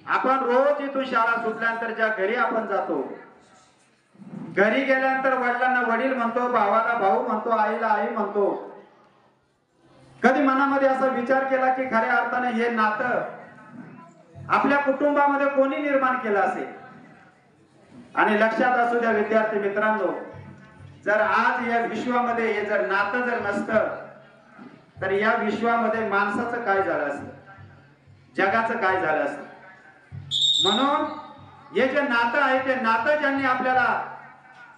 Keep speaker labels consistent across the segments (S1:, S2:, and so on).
S1: आपण रोज इथून शाळा सुटल्यानंतर ज्या घरी आपण जातो, घरी गेल्यानंतर वडिलांना वडील म्हणतो, भावाला भाऊ म्हणतो, आईला आई म्हणतो. कधी मनामध्ये असा विचार केला की खऱ्या अर्थाने हे नातं आपल्या कुटुंबामध्ये कोणी निर्माण केलं असेल? आणि लक्षात असू द्या विद्यार्थी मित्रांनो, जर आज या विश्वामध्ये हे जर नातं जर नसतं तर या विश्वामध्ये माणसाचं काय झालं असतं, जगाचं काय झालं असतं. म्हणून हे जे नातं आहे ते नातं ज्यांनी आपल्याला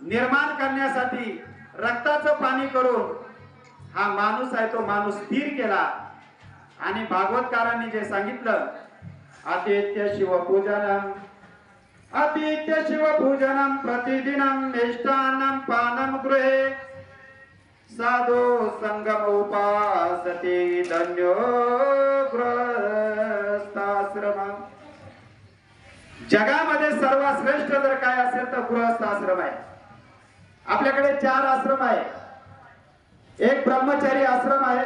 S1: निर्माण करण्यासाठी रक्ताचं पाणी करून हा माणूस आहे तो माणूस स्थिर केला. आणि भागवतकारांनी जे सांगितलं, आदित्य शिवपूजनम आदित्य शिवपूजनम प्रतिदिनम मेष्टान्नम पानम गृहे साधो संगम उपासते धन्यो गृहस्थाश्रम. जगामध्ये सर्वात श्रेष्ठ जर काय असेल तर गृहस्थ आश्रम आहे. आपल्याकडे 4 आश्रम आहे. एक ब्रह्मचारी आश्रम आहे,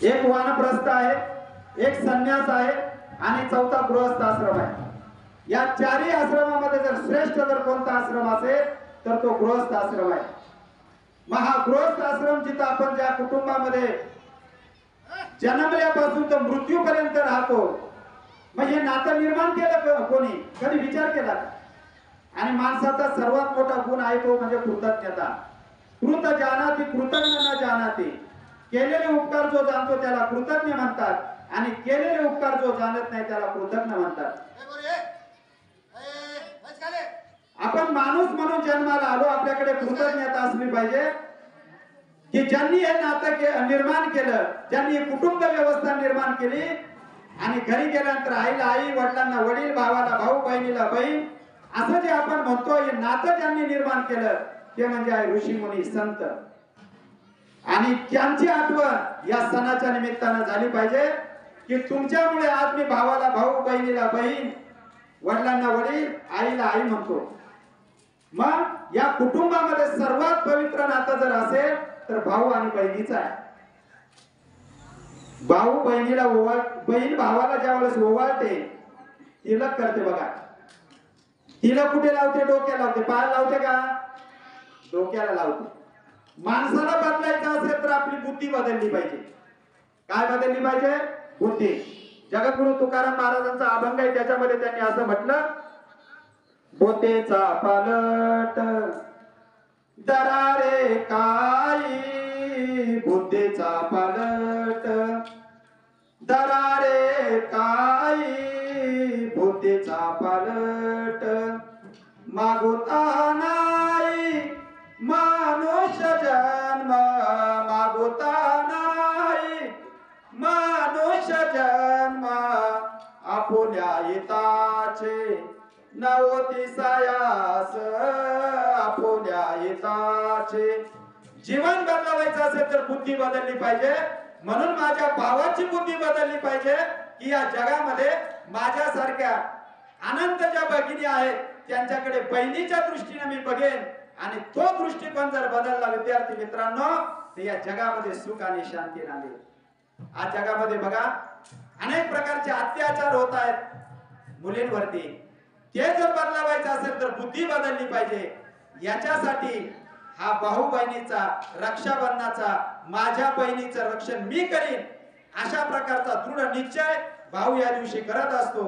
S1: एक वानप्रस्थ आहे, एक संन्यास आहे आणि 4था गृहस्थ आश्रम आहे. या 4ही आश्रमामध्ये जर श्रेष्ठ जर कोणता आश्रम असेल तर तो गृहस्थ आश्रम आहे. मग हा गृहस्थ आश्रम जिथं आपण ज्या कुटुंबामध्ये जन्मल्यापासून तर मृत्यूपर्यंत राहतो, मग हे नातं निर्माण केलं कोणी? कधी विचार केला? आणि माणसाचा सर्वात मोठा गुण आहे तो म्हणजे कृतज्ञता. कृत जानाति कृतज्ञ न जानाति. केलेले उपकार जो जाणतो त्याला कृतज्ञ म्हणतात आणि केलेले उपकार जो जाणत नाही त्याला कृतज्ञ म्हणतात. आपण माणूस म्हणून जन्माला आलो, आपल्याकडे कृतज्ञता असली पाहिजे की ज्यांनी हे नातं निर्माण केलं, ज्यांनी कुटुंब व्यवस्था निर्माण केली. आणि घरी गेल्यानंतर आईला आई, वडिलांना वडील, भावाला भाऊ, बहिणीला बहीण असं जे आपण म्हणतो, हे नातं ज्यांनी निर्माण केलं ते म्हणजे आहे ऋषीमुनी संत. आणि त्यांची आठवण या सणाच्या निमित्तानं झाली पाहिजे की तुमच्यामुळे आज मी भावाला भाऊ, बहिणीला बहीण, वडिलांना वडील, आईला आई म्हणतो. मग या कुटुंबामध्ये सर्वात पवित्र नातं जर असेल तर भाऊ आणि बहिणीचं आहे. भाऊ बहिणीला बहीण भावाला ज्या वेळेस ओवाळते, तिलक करते बघा. तिलक कुठे लावते? डोक्याला लावते. पायाला लावते का? डोक्याला लावते. माणसाला बदलायचं असेल तर आपली बुद्धी बदलली पाहिजे. काय बदलली पाहिजे? बुद्धी. जगद्गुरु तुकाराम महाराजांचा अभंग आहे, त्याच्यामध्ये त्यांनी असं म्हटलं, बोतेचा पालट दरारे काही, बुद्धीचा पालट दरारे काही, बुद्धीचा पालट मागुता नाही मनुष्य जन्म, मागुता नाही मनुष्य जन्म, आपुल्या हिताचे नवती सायास, आपुल्या हिताचे. जीवन बदलावायचं असेल तर बुद्धी बदलली पाहिजे. म्हणून माझ्या भावाची बुद्धी बदलली पाहिजे की या जगामध्ये माझ्यासारख्या अनंत ज्या भगिनी आहेत त्यांच्याकडे बहिणीच्या दृष्टीने मी बघेन. आणि तो दृष्टिकोन जर बदलला विद्यार्थी मित्रांनो तर या जगामध्ये सुख आणि शांती राहील. आज जगामध्ये बघा अनेक प्रकारचे अत्याचार होत आहेत मुलींवरती. ते जर बदलावायचं असेल तर बुद्धी बदलली पाहिजे. याच्यासाठी हा भाऊ बहिणीचा, रक्षाबंधनाचा, माझ्या बहिणीचं रक्षण मी करीन अशा प्रकारचा दृढ निश्चय भाऊ या दिवशी करत असतो.